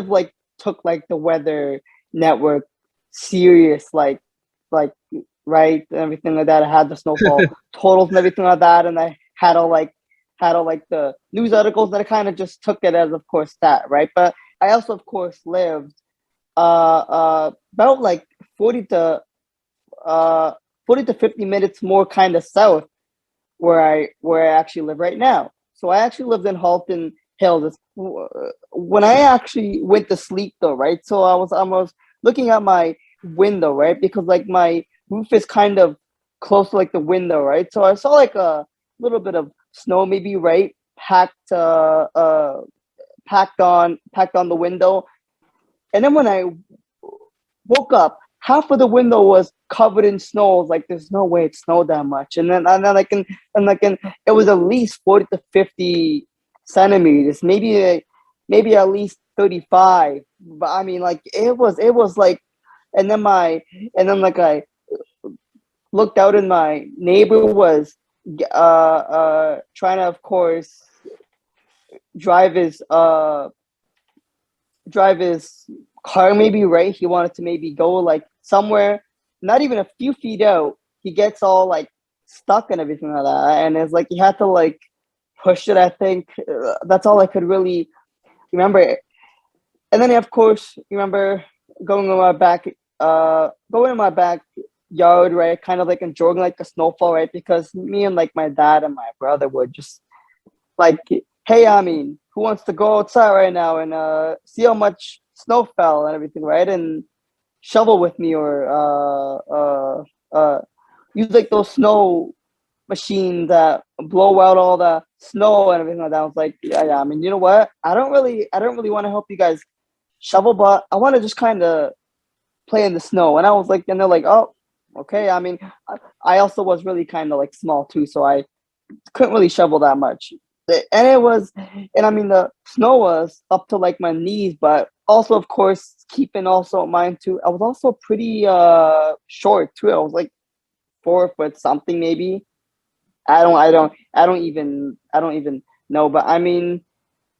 like took like the weather network serious, like right, and everything like that. I had the snowfall totals and everything like that, and I had all like the news articles that I kind of just took it as, of course, that, right? But I also, of course, lived about like 40 to 50 minutes more kind of south where I actually live right now. So I actually lived in Halton Hills. When I actually went to sleep though, right? So I was looking at my window, right? Because like my roof is kind of close to like the window, right? So I saw like a little bit of snow, maybe, right, packed on the window. And then when I woke up, half of the window was covered in snow. I was like, there's no way it snowed that much. And then it was at least 40 to 50 centimeters, maybe at least 35. But I mean, like it was like, and then I looked out, and my neighbor was trying to, of course, drive his car, maybe, right? He wanted to maybe go like somewhere, not even a few feet out. He gets all like stuck and everything like that, and it's like he had to like push it. I think that's all I could really remember. And then, of course, remember going in my backyard, right? Kind of like enjoying like the snowfall, right? Because me and like my dad and my brother would just like, hey, I mean, who wants to go outside right now and see how much snow fell and everything, right? And shovel with me, or use like those snow machines that blow out all the snow and everything like that. I was like, yeah. I mean, you know what? I don't really want to help you guys shovel, but I want to just kind of play in the snow. And I was like, and they're like, oh, okay. I mean, I also was really kind of like small too, so I couldn't really shovel that much. And I mean, the snow was up to like my knees, but also, of course, keeping also in mind too, I was also pretty short too. I was like 4 foot something, maybe. I don't even know. But I mean,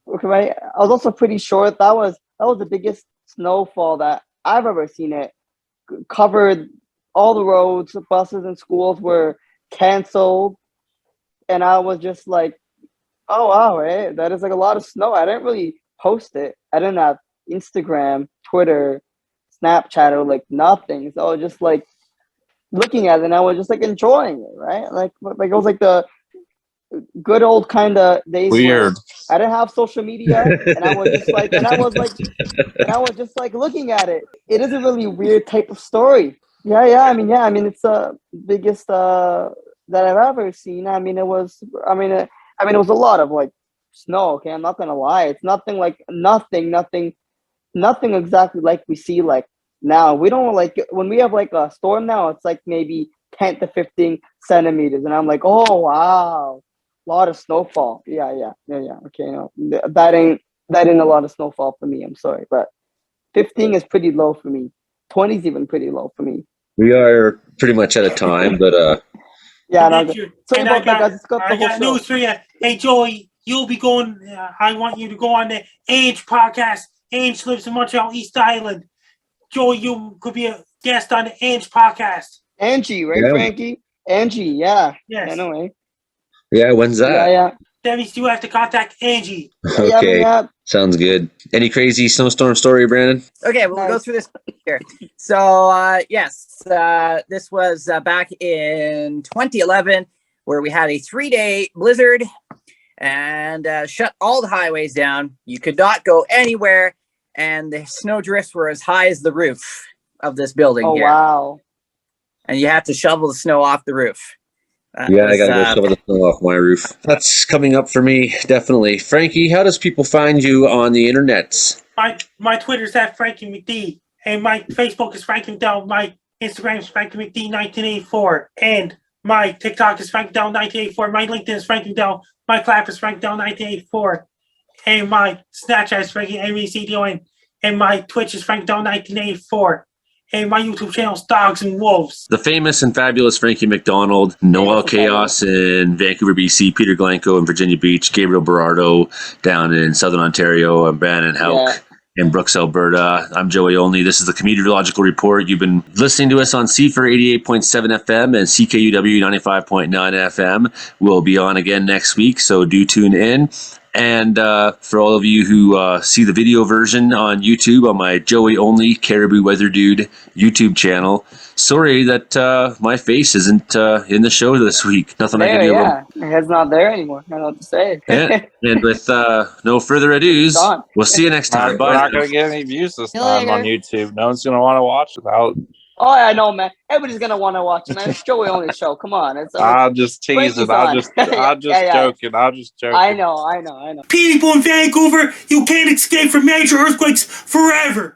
okay, right? I was also pretty short. That was the biggest snowfall that I've ever seen. It covered all the roads. Buses and schools were canceled, and I was just like, oh wow, right? That is like a lot of snow. I didn't really post it. I didn't have Instagram, Twitter, Snapchat, or like nothing. So I was just like looking at it, and I was just like enjoying it, right? Like it was like the good old kind of days where Weird. I didn't have social media, and I was just like, and I was just like looking at it. It is a really weird type of story. Yeah. I mean, it's the biggest that I've ever seen. I mean, it was a lot of like snow. Okay, I'm not gonna lie. It's nothing exactly like we see like now. We don't like when we have like a storm now. It's like maybe 10 to 15 centimeters, and I'm like, oh wow, a lot of snowfall. Yeah. Okay, no, that ain't a lot of snowfall for me. I'm sorry, but 15 is pretty low for me. 20 is even pretty low for me. We are pretty much out of time, but Yeah, And no, you- sorry and I about that, guys. It's got the I whole got show. news for you. Hey, Joey, you'll be going. I want you to go on the Ange podcast. Ange lives in Montreal, East Island. Joey, you could be a guest on the Ange podcast. Angie, right, Yeah. Frankie? Angie, yeah. Yes. Yeah, no way. yeah, when's that? Yeah. That means you have to contact Angie. Okay, Yeah. sounds good. Any crazy snowstorm story, Brandon? Okay, we'll go Nice. through this here. So, yes, this was back in 2011 where we had a 3-day blizzard and shut all the highways down. You could not go anywhere, and the snow drifts were as high as the roof of this building Oh here. wow. And you had to shovel the snow off the roof. That Yeah, I was, gotta go shovel the snow off my roof. That's coming up for me, definitely. Frankie, how does people find you on the internets? My Twitter's at Frankie McD, and my Facebook is Frankie McDowell. My Instagram is Frankie McD 1984, and my TikTok is Frankie McDowell 1984. My LinkedIn is Frankie McDowell. My Clap is Frankie McDowell 1984, and my Snapchat is Frankie MECDON, and my Twitch is Frankie McDowell 1984. And my YouTube channel is Dogs and Wolves. The famous and fabulous Frankie MacDonald, Noelle Chaos in Vancouver, BC, Peter Galanko in Virginia Beach, Gabriel Berardo down in Southern Ontario, and Brandon Houck in Brooks, Alberta. I'm Joey Only. This is the Comedeorological Report. You've been listening to us on CFUR 88.7 FM and CKUW 95.9 FM. We'll be on again next week, so do tune in. And for all of you who see the video version on YouTube on my Joey Only Caribou Weather Dude YouTube channel, sorry that my face isn't in the show this week. Nothing I can do about it. My head's not there anymore. I don't know what to say. Yeah. And with no further ados, Gone. we'll see you next time. We're Bye. not going to get any views this See you time on later. YouTube. No one's going to want to watch without. Oh, I know, man. Everybody's gonna want to watch it, man. It's Joey Only show. Come on, it's. I'll just tease it. I'm just Yeah. joking. I'm just joking. I know. People in Vancouver, you can't escape from major earthquakes forever.